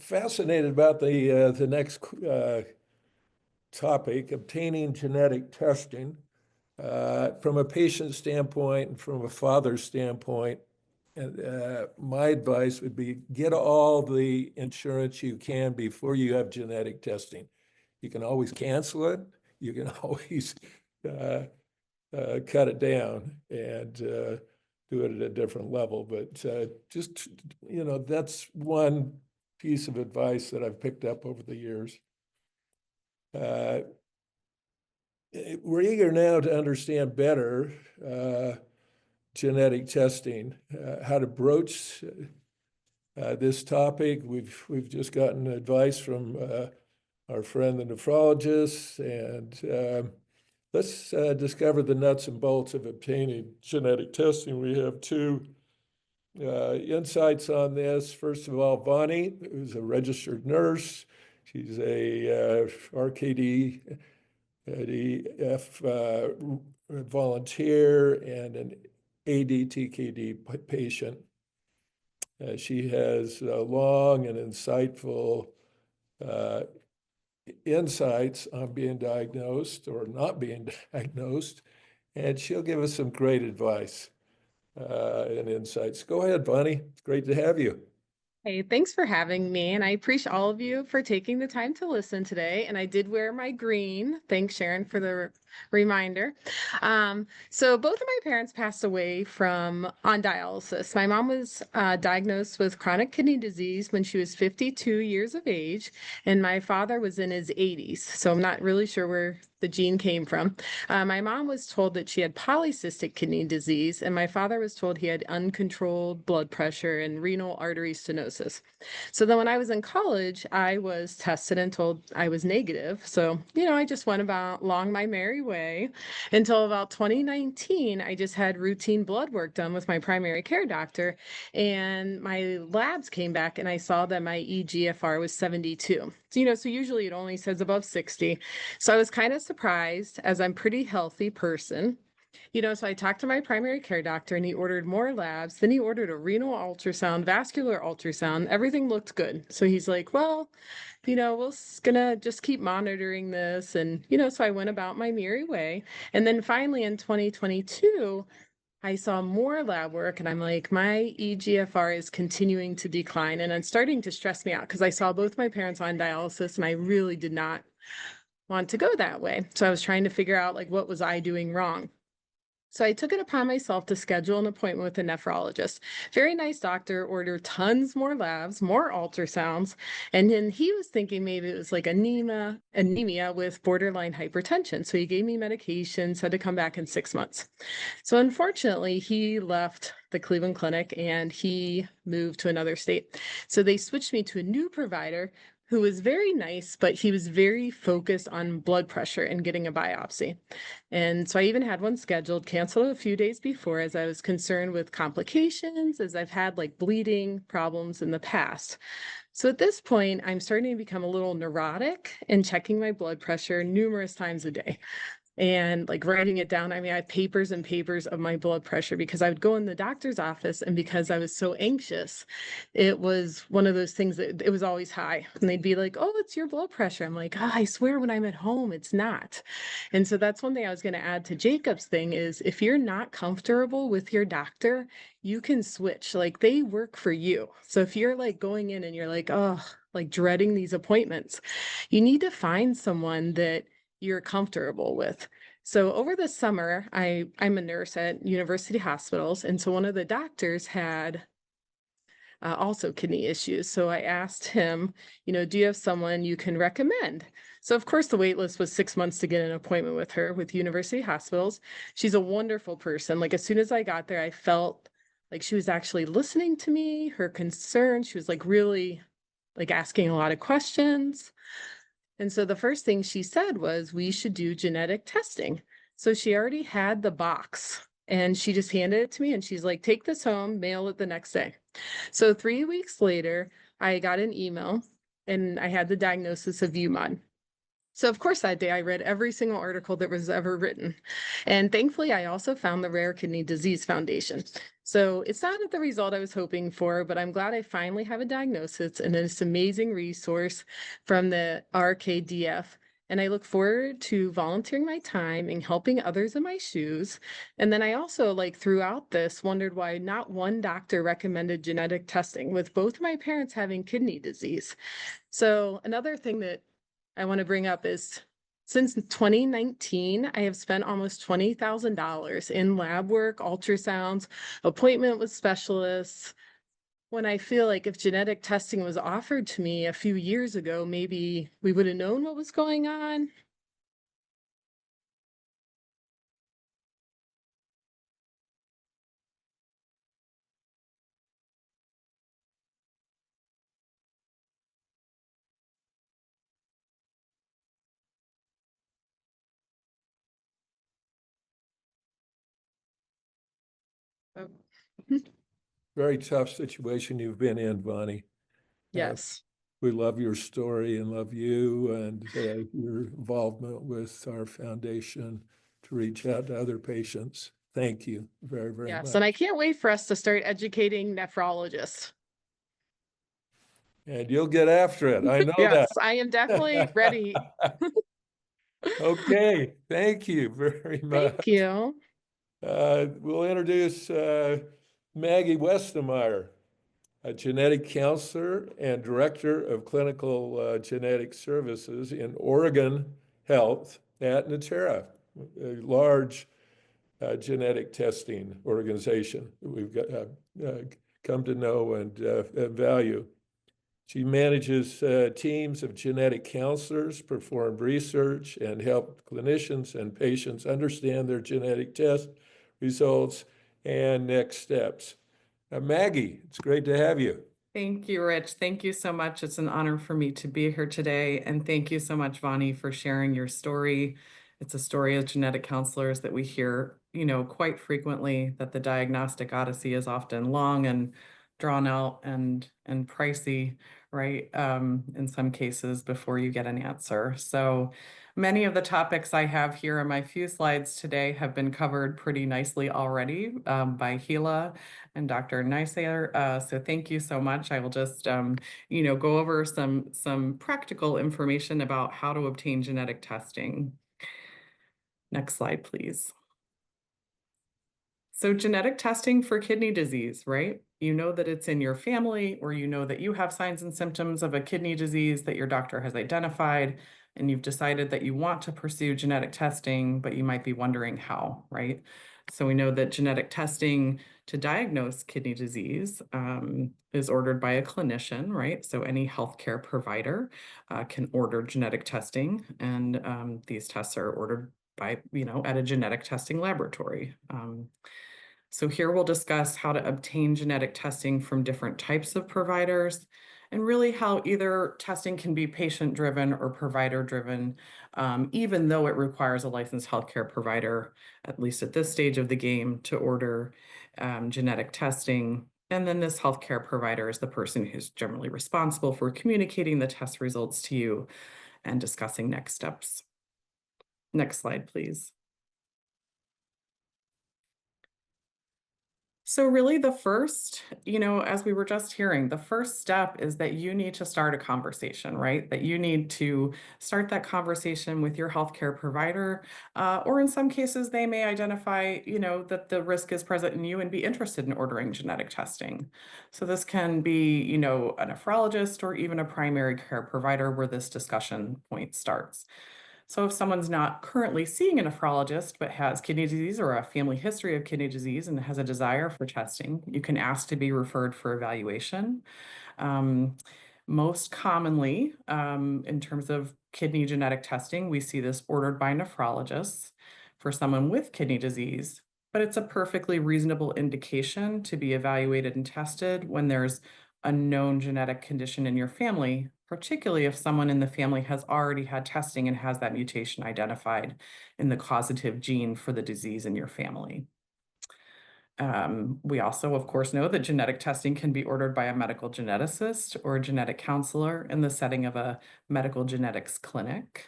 fascinated about the next topic, obtaining genetic testing. From a patient standpoint and from a father's standpoint, my advice would be get all the insurance you can before you have genetic testing. You can always cancel it. You can always cut it down and do it at a different level. But just, that's one piece of advice that I've picked up over the years. We're eager now to understand better genetic testing, how to broach this topic. We've just gotten advice from our friend the nephrologist, and let's discover the nuts and bolts of obtaining genetic testing. We have two insights on this. First of all, Vonnie, who's a registered nurse. She's a RKDF volunteer and an ADTKD patient. She has long and insightful insights on being diagnosed or not being diagnosed, and she'll give us some great advice and insights. Go ahead, Vonnie. It's great to have you. Hey, thanks for having me. And I appreciate all of you for taking the time to listen today. And I did wear my green. Thanks, Sharon, for the reminder. So both of my parents passed away on dialysis. My mom was diagnosed with chronic kidney disease when she was 52 years of age, and my father was in his 80s. So I'm not really sure where the gene came from. My mom was told that she had polycystic kidney disease, and my father was told he had uncontrolled blood pressure and renal artery stenosis. So then when I was in college, I was tested and told I was negative. So, I just went along my merry way until about 2019. I just had routine blood work done with my primary care doctor, and my labs came back and I saw that my eGFR was 72. So usually it only says above 60. So I was kind of surprised, as I'm a pretty healthy person. So I talked to my primary care doctor and he ordered more labs. Then he ordered a renal ultrasound, vascular ultrasound. Everything looked good. So he's like, well, we're gonna just keep monitoring this. And, so I went about my merry way. And then finally in 2022, I saw more lab work and I'm like, my eGFR is continuing to decline. And it's starting to stress me out because I saw both my parents on dialysis and I really did not want to go that way. So I was trying to figure out what was I doing wrong? So I took it upon myself to schedule an appointment with a nephrologist. Very nice doctor, ordered tons more labs, more ultrasounds. And then he was thinking maybe it was like anemia with borderline hypertension. So he gave me medication, said to come back in 6 months. So unfortunately, he left the Cleveland Clinic and he moved to another state. So they switched me to a new provider who was very nice, but he was very focused on blood pressure and getting a biopsy. And so I even had one scheduled, canceled a few days before, as I was concerned with complications, as I've had bleeding problems in the past. So at this point, I'm starting to become a little neurotic and checking my blood pressure numerous times a day. And writing it down. I mean, I have papers and papers of my blood pressure because I would go in the doctor's office, and because I was so anxious, it was one of those things that it was always high. And they'd be like, oh, it's your blood pressure. I'm like, I swear when I'm at home, it's not. And so that's one thing I was going to add to Jacob's thing is if you're not comfortable with your doctor, you can switch. They work for you. So if you're going in and you're dreading these appointments, you need to find someone that you're comfortable with. So over the summer, I'm a nurse at university hospitals. And so one of the doctors had also kidney issues. So I asked him, do you have someone you can recommend? So of course the wait list was 6 months to get an appointment with her with university hospitals. She's a wonderful person. As soon as I got there, I felt like she was actually listening to me, her concerns. She was really asking a lot of questions. And so the first thing she said was, we should do genetic testing. So she already had the box and she just handed it to me and she's like, take this home, mail it the next day. So 3 weeks later, I got an email and I had the diagnosis of UMOD. So of course that day I read every single article that was ever written. And thankfully I also found the Rare Kidney Disease Foundation. So it's not the result I was hoping for, but I'm glad I finally have a diagnosis and this amazing resource from the RKDF. And I look forward to volunteering my time and helping others in my shoes. And then I also, like throughout this, wondered why not one doctor recommended genetic testing with both my parents having kidney disease. So another thing that I want to bring up is since 2019, I have spent almost $20,000 in lab work, ultrasounds, appointment with specialists. When I feel like if genetic testing was offered to me a few years ago, maybe we would have known what was going on. Oh, Very tough situation you've been in, Vonnie. yes. We love your story and love you and your involvement with our foundation to reach out to other patients. Thank you very, very Yes. much. And I can't wait for us to start educating nephrologists. And you'll get after it. I know that. Yes, I am definitely ready. Okay, thank you very much. Thank you. We'll introduce Maggie Westemeyer, a genetic counselor and director of clinical genetic services in Oregon Health at Natera, a large genetic testing organization that we've come to know and value. She manages teams of genetic counselors, perform research, and help clinicians and patients understand their genetic test results and next steps. Maggie, it's great to have you. Thank you, Rich. Thank you so much. It's an honor for me to be here today. And thank you so much, Vonnie, for sharing your story. It's a story of genetic counselors that we hear, quite frequently, that the diagnostic odyssey is often long and drawn out and pricey, right? In some cases before you get an answer. So many of the topics I have here in my few slides today have been covered pretty nicely already by Gila and Dr. Natera. So thank you so much. I will just, go over some practical information about how to obtain genetic testing. Next slide, please. So genetic testing for kidney disease, right? You know that it's in your family, or you know that you have signs and symptoms of a kidney disease that your doctor has identified, and you've decided that you want to pursue genetic testing, but you might be wondering how, right? So we know that genetic testing to diagnose kidney disease is ordered by a clinician, right? So any healthcare provider can order genetic testing, and these tests are ordered by, at a genetic testing laboratory. So here we'll discuss how to obtain genetic testing from different types of providers, and really how either testing can be patient-driven or provider-driven, even though it requires a licensed healthcare provider, at least at this stage of the game, to order genetic testing. And then this healthcare provider is the person who's generally responsible for communicating the test results to you and discussing next steps. Next slide, please. So really the first, as we were just hearing, the first step is that you need to start a conversation, right? That you need to start that conversation with your healthcare provider, or in some cases, they may identify, that the risk is present in you and be interested in ordering genetic testing. So this can be, a nephrologist or even a primary care provider where this discussion point starts. So if someone's not currently seeing a nephrologist but has kidney disease or a family history of kidney disease and has a desire for testing, you can ask to be referred for evaluation. Most commonly, in terms of kidney genetic testing, we see this ordered by nephrologists for someone with kidney disease, but it's a perfectly reasonable indication to be evaluated and tested when there's a known genetic condition in your family, particularly if someone in the family has already had testing and has that mutation identified in the causative gene for the disease in your family. We also, of course, know that genetic testing can be ordered by a medical geneticist or a genetic counselor in the setting of a medical genetics clinic.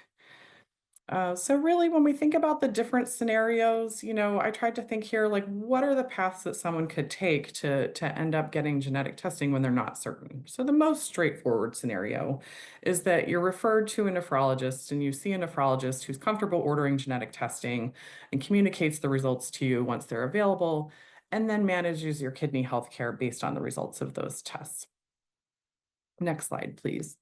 So really, when we think about the different scenarios, I tried to think here, like, what are the paths that someone could take to end up getting genetic testing when they're not certain? So the most straightforward scenario is that you're referred to a nephrologist and you see a nephrologist who's comfortable ordering genetic testing and communicates the results to you once they're available, and then manages your kidney health care based on the results of those tests. Next slide, please.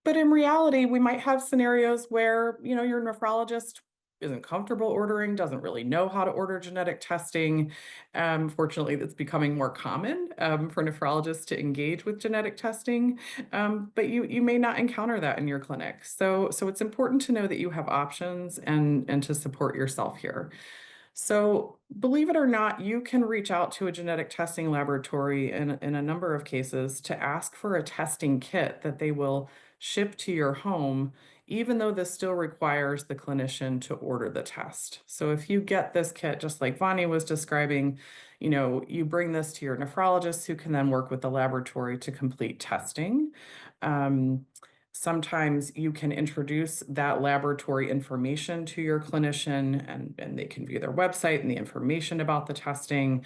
But in reality, we might have scenarios where, your nephrologist isn't comfortable ordering, doesn't really know how to order genetic testing. Fortunately, that's becoming more common for nephrologists to engage with genetic testing. But you may not encounter that in your clinic. So it's important to know that you have options and to support yourself here. So believe it or not, you can reach out to a genetic testing laboratory in a number of cases to ask for a testing kit that they will ship to your home, even though this still requires the clinician to order the test. So if you get this kit, just like Vonnie was describing, you bring this to your nephrologist who can then work with the laboratory to complete testing. Sometimes you can introduce that laboratory information to your clinician and they can view their website and the information about the testing.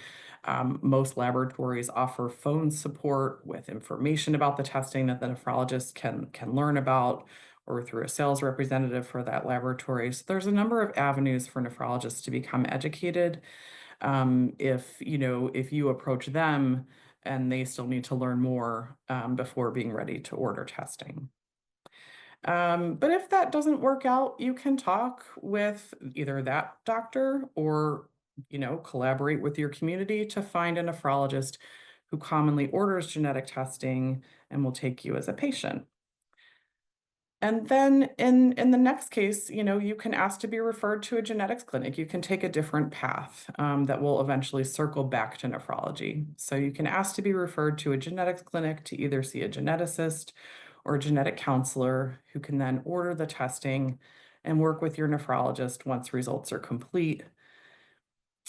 Most laboratories offer phone support with information about the testing that the nephrologist can learn about, or through a sales representative for that laboratory. So there's a number of avenues for nephrologists to become educated. If you approach them and they still need to learn more before being ready to order testing. But if that doesn't work out, you can talk with either that doctor or, collaborate with your community to find a nephrologist who commonly orders genetic testing and will take you as a patient. And then in the next case, you can ask to be referred to a genetics clinic. You can take a different path that will eventually circle back to nephrology. So you can ask to be referred to a genetics clinic to either see a geneticist or a genetic counselor who can then order the testing and work with your nephrologist once results are complete.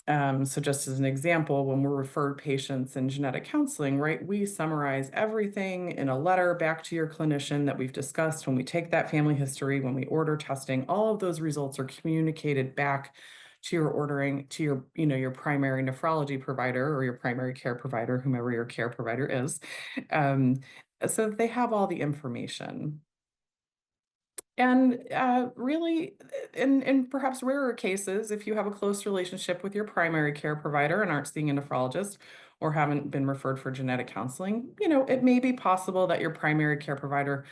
So just as an example, when we're referred patients in genetic counseling, right, we summarize everything in a letter back to your clinician that we've discussed when we take that family history, when we order testing, all of those results are communicated back to your primary nephrology provider or your primary care provider, whomever your care provider is, so that they have all the information. And really, in perhaps rarer cases, if you have a close relationship with your primary care provider and aren't seeing a nephrologist or haven't been referred for genetic counseling, it may be possible that your primary care provider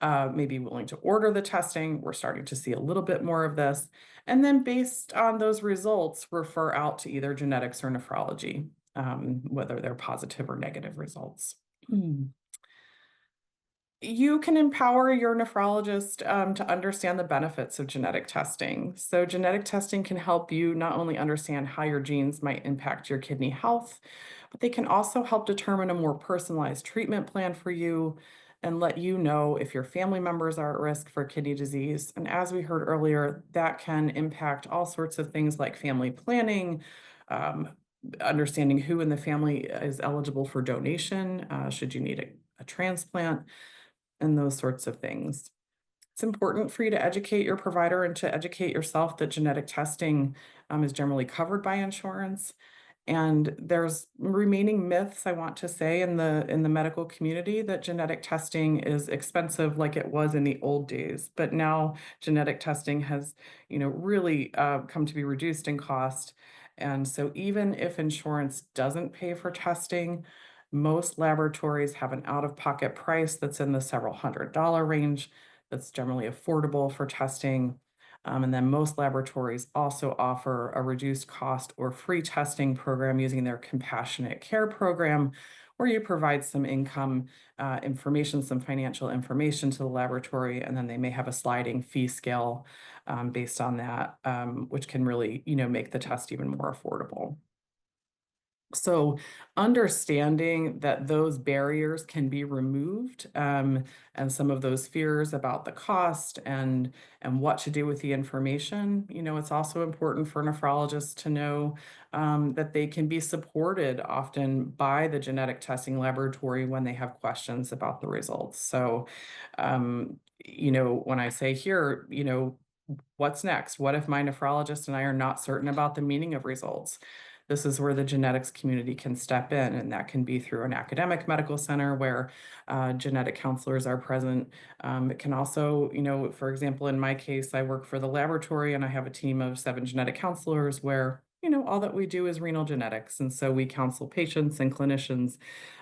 may be willing to order the testing. We're starting to see a little bit more of this. And then based on those results, refer out to either genetics or nephrology, whether they're positive or negative results. You can empower your nephrologist to understand the benefits of genetic testing. So genetic testing can help you not only understand how your genes might impact your kidney health, but they can also help determine a more personalized treatment plan for you and let you know if your family members are at risk for kidney disease. And as we heard earlier, that can impact all sorts of things like family planning, understanding who in the family is eligible for donation, should you need a transplant, and those sorts of things. It's important for you to educate your provider and to educate yourself that genetic testing is generally covered by insurance. And there's remaining myths, I want to say, in the medical community that genetic testing is expensive like it was in the old days. But now genetic testing has, really come to be reduced in cost. And so even if insurance doesn't pay for testing, most laboratories have an out-of-pocket price that's in the several $100 range that's generally affordable for testing. And then most laboratories also offer a reduced cost or free testing program using their compassionate care program, where you provide some income information, some financial information to the laboratory, and then they may have a sliding fee scale based on that, which can really, make the test even more affordable. So understanding that those barriers can be removed, and some of those fears about the cost and what to do with the information, it's also important for nephrologists to know that they can be supported often by the genetic testing laboratory when they have questions about the results. So you know, when I say here, you know, what's next? What if my nephrologist and I are not certain about the meaning of results? This is where the genetics community can step in, and that can be through an academic medical center where genetic counselors are present. It can also, you know, for example, in my case, I work for the laboratory and I have a team of 7 genetic counselors where, you know, all that we do is renal genetics. And so we counsel patients and clinicians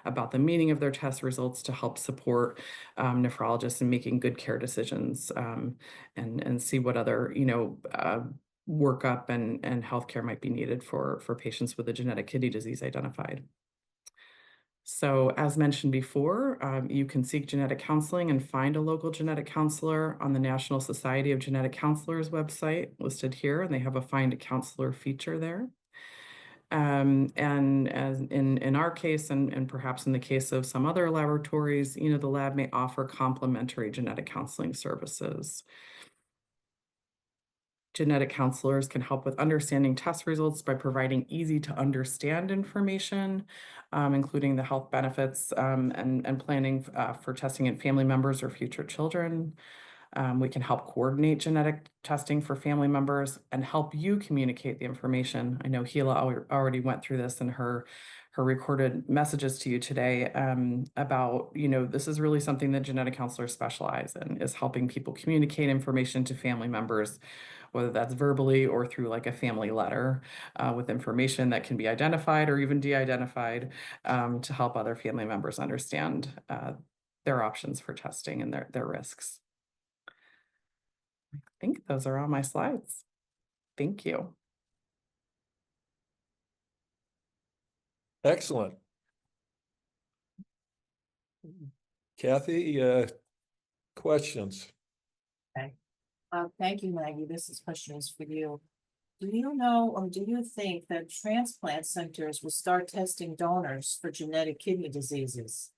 about the meaning of their test results to help support nephrologists in making good care decisions, and see what other, you know, workup and healthcare might be needed for patients with a genetic kidney disease identified. So as mentioned before, you can seek genetic counseling and find a local genetic counselor on the National Society of Genetic Counselors website listed here, and they have a Find a Counselor feature there. And as in our case, and perhaps in the case of some other laboratories, you know, the lab may offer complementary genetic counseling services. Genetic counselors can help with understanding test results by providing easy to understand information, including the health benefits, and planning for testing in family members or future children. We can help coordinate genetic testing for family members and help you communicate the information. I know Gila already went through this in her recorded messages to you today, about, you know, this is really something that genetic counselors specialize in, is helping people communicate information to family members, whether that's verbally or through like a family letter, with information that can be identified or even de-identified, to help other family members understand their options for testing and their risks. I think those are all my slides. Thank you. Excellent. Kathy, questions? Okay. Thank you, Maggie. This question is for you. Do you know, or do you think that transplant centers will start testing donors for genetic kidney diseases?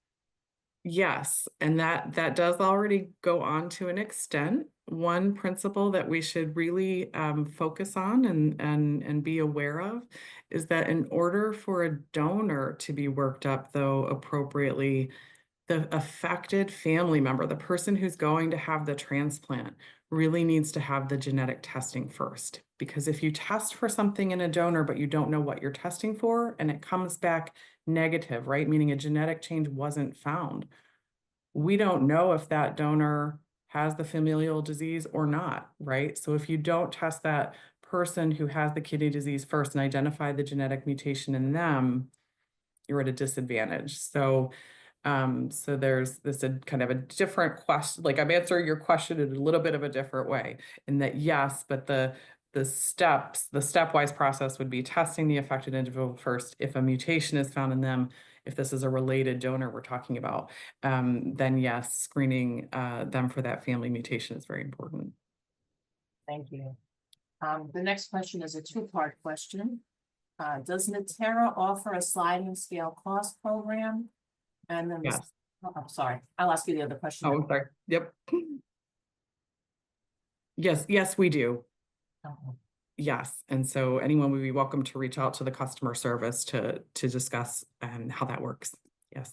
Yes, and that does already go on to an extent. One principle that we should really focus on and be aware of is that in order for a donor to be worked up, though, appropriately, the affected family member, the person who's going to have the transplant, really needs to have the genetic testing first. Because if you test for something in a donor, but you don't know what you're testing for, and it comes back negative, right? Meaning a genetic change wasn't found. We don't know if that donor has the familial disease or not, right? So if you don't test that person who has the kidney disease first and identify the genetic mutation in them, you're at a disadvantage. So there's this kind of a different question, like I'm answering your question in a little bit of a different way, in that yes, but the stepwise process would be testing the affected individual first. If a mutation is found in them, if this is a related donor we're talking about, then yes, screening them for that family mutation is very important. Thank you. The next question is a two-part question. Does Natera offer a sliding scale cost program? And then, Yes. oh, I'm sorry, I'll ask you the other question. Oh, I'm sorry. Yep. Yes, we do. Oh. Yes, and so anyone would be welcome to reach out to the customer service to discuss how that works. Yes.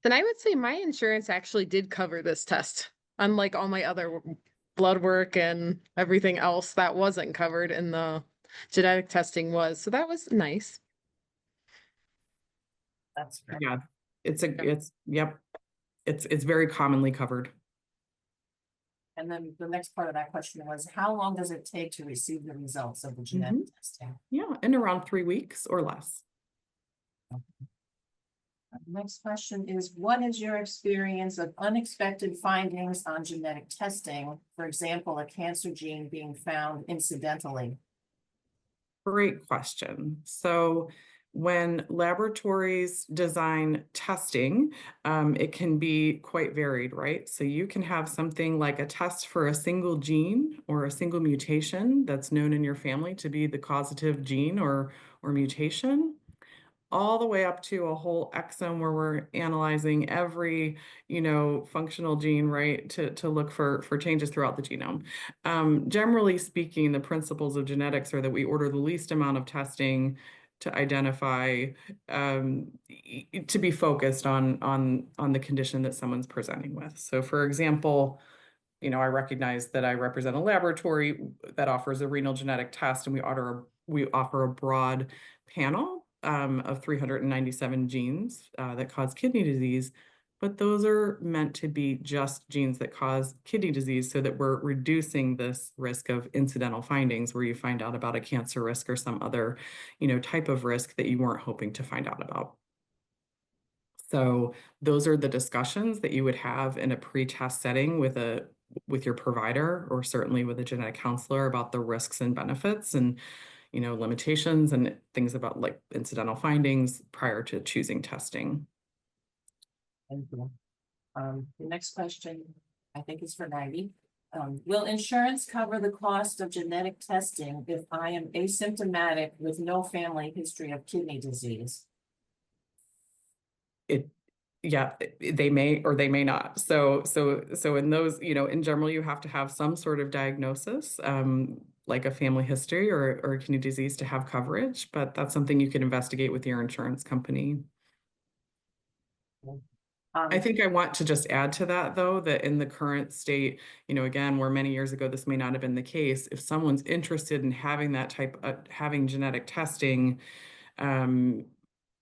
Then I would say my insurance actually did cover this test, unlike all my other blood work and everything else that wasn't covered in the genetic testing was. So that was nice. That's great. Yeah, it's very commonly covered. And then the next part of that question was, how long does it take to receive the results of the genetic testing? Yeah, in around 3 weeks or less. Next question is, what is your experience of unexpected findings on genetic testing? For example, a cancer gene being found incidentally. Great question. So when laboratories design testing, it can be quite varied, right? So you can have something like a test for a single gene or a single mutation that's known in your family to be the causative gene or mutation, all the way up to a whole exome where we're analyzing every, functional gene, right, to look for changes throughout the genome. Generally speaking, the principles of genetics are that we order the least amount of testing to identify, to be focused on the condition that someone's presenting with. So for example, you know, I recognize that I represent a laboratory that offers a renal genetic test, and we offer a broad panel of 397 genes that cause kidney disease. But those are meant to be just genes that cause kidney disease, so that we're reducing this risk of incidental findings where you find out about a cancer risk or some other, you know, type of risk that you weren't hoping to find out about. So those are the discussions that you would have in a pre-test setting with your provider, or certainly with a genetic counselor, about the risks and benefits and, you know, limitations and things about like incidental findings prior to choosing testing. Thank you. The next question, I think is for Maggie. Will insurance cover the cost of genetic testing if I am asymptomatic with no family history of kidney disease? They may or they may not. So in those, you know, in general, you have to have some sort of diagnosis, like a family history or kidney disease to have coverage, but that's something you can investigate with your insurance company. I think I want to just add to that, though, that in the current state, you know, again, where many years ago this may not have been the case, if someone's interested in having that type of having genetic testing,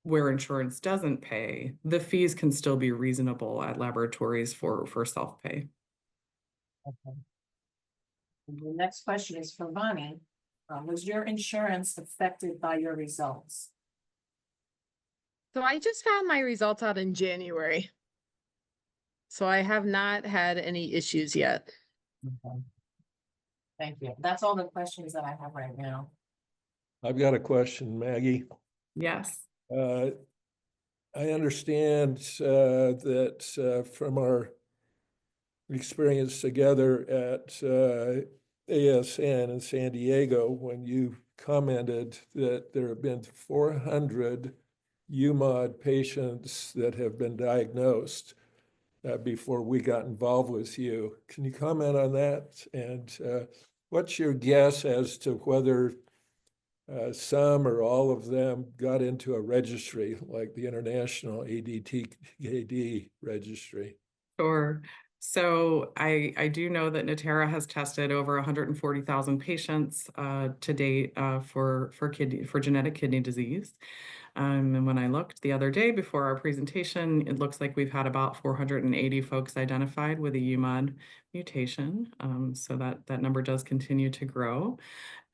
where insurance doesn't pay, the fees can still be reasonable at laboratories for self-pay. Okay. The next question is for Vonnie. Was your insurance affected by your results? So I just found my results out in January. So I have not had any issues yet. Okay. Thank you. That's all the questions that I have right now. I've got a question, Maggie. Yes. I understand that from our experience together at ASN in San Diego, when you commented that there have been 400 UMOD patients that have been diagnosed before we got involved with you. Can you comment on that? And what's your guess as to whether some or all of them got into a registry like the International ADTKD registry? Sure. So I do know that Natera has tested over 140,000 patients to date for genetic kidney disease. And when I looked the other day before our presentation, it looks like we've had about 480 folks identified with a UMOD mutation. So that number does continue to grow.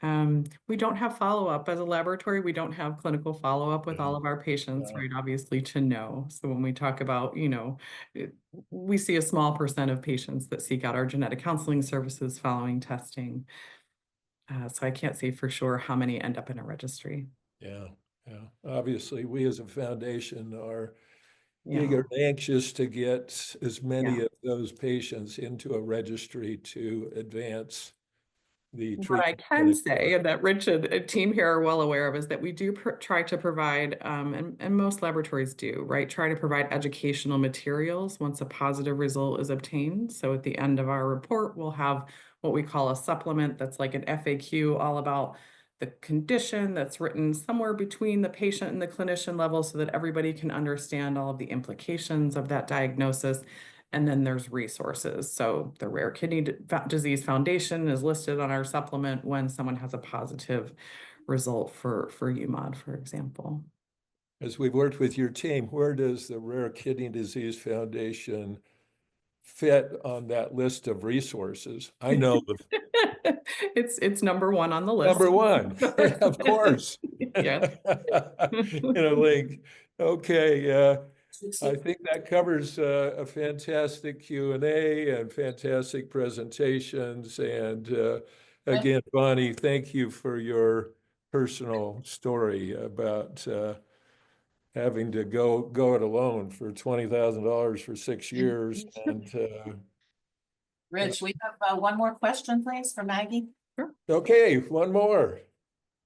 We don't have follow-up as a laboratory. We don't have clinical follow-up with all of our patients, right? Obviously, to know. So when we talk about, you know, we see a small percent of patients that seek out our genetic counseling services following testing. So I can't say for sure how many end up in a registry. Yeah. Obviously, we as a foundation are Yeah. eager and anxious to get as many Yeah. of those patients into a registry to advance the What I treatment. can say, and that Rich and team here are well aware of, is that we do try to provide, and most laboratories do, right? Try to provide educational materials once a positive result is obtained. So at the end of our report, we'll have what we call a supplement that's like an FAQ all about the condition, that's written somewhere between the patient and the clinician level so that everybody can understand all of the implications of that diagnosis. And then there's resources. So the Rare Kidney Disease Foundation is listed on our supplement when someone has a positive result for UMOD, for example. As we've worked with your team, where does the Rare Kidney Disease Foundation fit on that list of resuresources? I know It's number one on the list. number one, of course. Yes. In a link. Okay. I think that covers a fantastic Q&A and fantastic presentations. And again, Vonnie, thank you for your personal story about having to go it alone for $20,000 for 6 years. And Rich, we have one more question, please, for Maggie. okay, one more.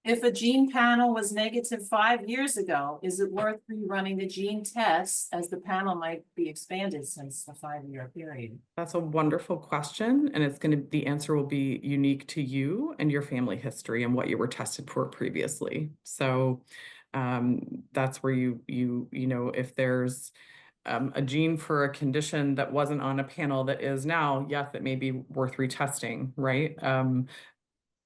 If a gene panel was negative 5 years ago, is it worth rerunning the gene tests as the panel might be expanded since the 5-year period? That's a wonderful question, and the answer will be unique to you and your family history and what you were tested for previously. So that's where you know, if there's a gene for a condition that wasn't on a panel that is now, yes, it may be worth retesting, right?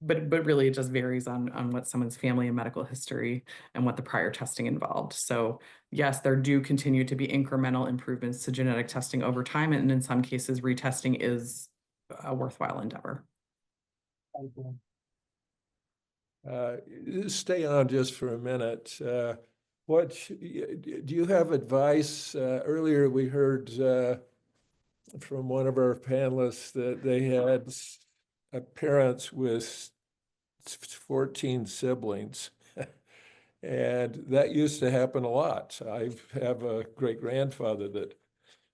But really it just varies on what someone's family and medical history and what the prior testing involved. So yes, there do continue to be incremental improvements to genetic testing over time, and in some cases, retesting is a worthwhile endeavor. Stay on just for a minute. Do you have advice? Earlier we heard from one of our panelists that they had parents with 14 siblings. And that used to happen a lot. I have a great-grandfather that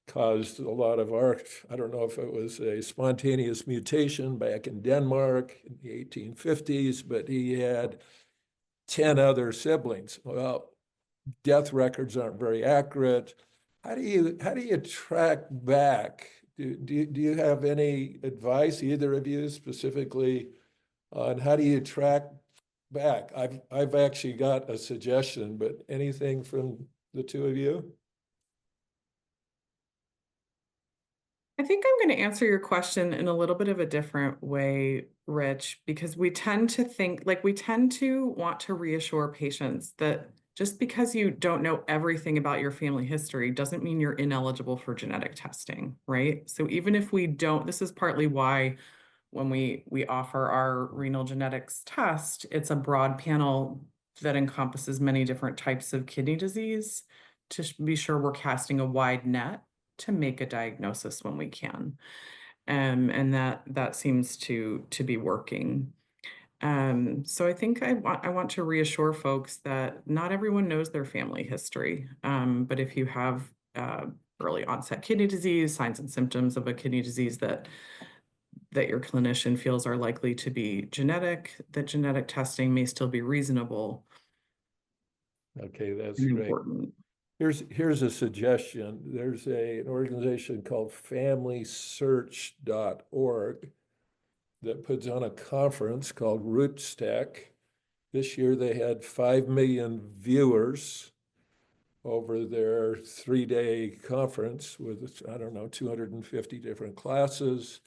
caused a lot of I don't know if it was a spontaneous mutation back in Denmark in the 1850s, but he had 10 other siblings. Well, death records aren't very accurate. How do you track back? Do you have any advice, either of you specifically, on how do you track back? I've actually got a suggestion, but anything from the two of you? I think I'm going to answer your question in a little bit of a different way, Rich, because we tend to want to reassure patients that just because you don't know everything about your family history doesn't mean you're ineligible for genetic testing, right? So even if we don't, this is partly why when we offer our renal genetics test, it's a broad panel that encompasses many different types of kidney disease to be sure we're casting a wide net to make a diagnosis when we can. And that seems to be working. So I think I want to reassure folks that not everyone knows their family history. But if you have early onset kidney disease, signs and symptoms of a kidney disease that your clinician feels are likely to be genetic, that genetic testing may still be reasonable. Okay, that's and great. Important. Here's a suggestion. There's an organization called FamilySearch.org that puts on a conference called RootsTech. This year they had 5 million viewers over their 3-day conference with, I don't know, 250 different classes.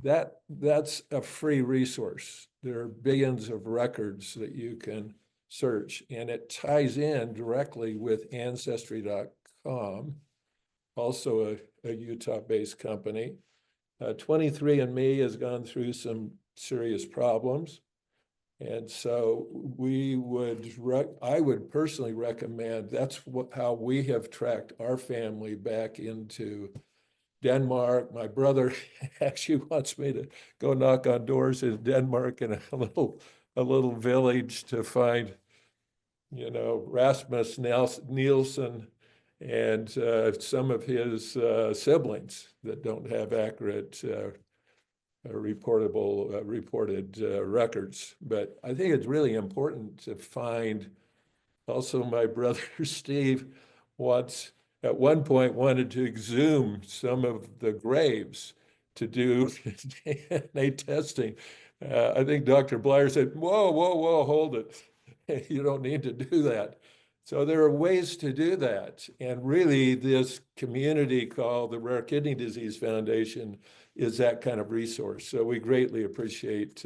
That's a free resource. There are billions of records that you can search, and it ties in directly with Ancestry.com, also a Utah-based company. 23andMe has gone through some serious problems, and so I would personally recommend, that's how we have tracked our family back into Denmark. My brother actually wants me to go knock on doors in Denmark in a little village to find, Rasmus Nielsen and some of his siblings that don't have accurate reported records. But I think it's really important to find. Also, my brother Steve at one point wanted to exhume some of the graves to do DNA testing. I think Dr. Blyer said, whoa, hold it. You don't need to do that. So there are ways to do that. And really, this community called the Rare Kidney Disease Foundation is that kind of resource. So we greatly appreciate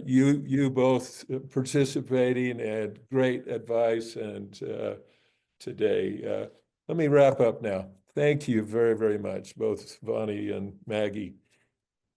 you both participating, and great advice and today. Let me wrap up now. Thank you very, very much, both Vonnie and Maggie.